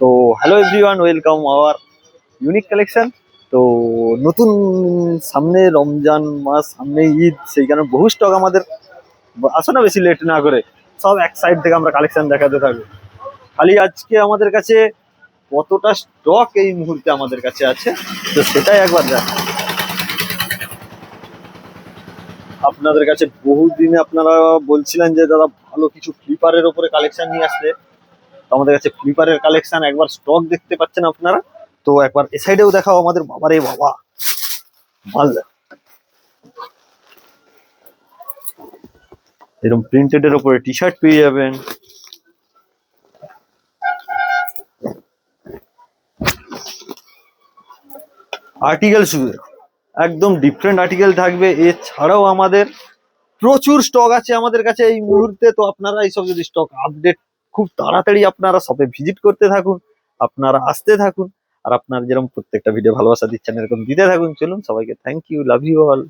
তো hello everyone, welcome hour unique collection. তো নতুন সামনে রমজান মাস, সামনে ঈদ, সেই কারণে বহু স্টক আমাদের। আসো না, বেশি লেট না করে সব এক সাইড থেকে আমরা কালেকশন দেখাতে থাকবো। খালি আজকে আমাদের কাছে কতটা স্টক এই মুহূর্তে আমাদের কাছে আছে, তো সেটাই একবার দেখ। আপনাদের কাছে বহুদিনে আপনারা বলছিলেন যে দাদা ভালো কিছু ফ্লিপারের ওপরে কালেকশন নিয়ে আসতে। তো আমাদের কাছে ফ্লিপারের কালেকশন একবার স্টক দেখতে পাচ্ছেন আপনারা। তো একবার এ সাইডেও দেখাও আমাদের। বাবারে বাবা, মাল দেখো। এরকম প্রিন্টেড এর উপরে টি শার্ট পেয়ে যাবেন। আর্টিকেল শুধু দেখো, একদম ডিফারেন্ট আর্টিকেল থাকবে। এছাড়াও আমাদের প্রচুর স্টক আছে আমাদের কাছে এই মুহূর্তে। তো আপনারা এইসব যদি স্টক আপডেট খুব তাড়াতাড়ি আপনারা শপে ভিজিট করতে থাকুন, আপনারা আসতে থাকুন। আর আপনার যেরকম প্রত্যেকটা ভিডিও ভালোবাসা দিচ্ছেন, এরকম দিতে থাকুন। চলুন, সবাইকে thank you, love you all.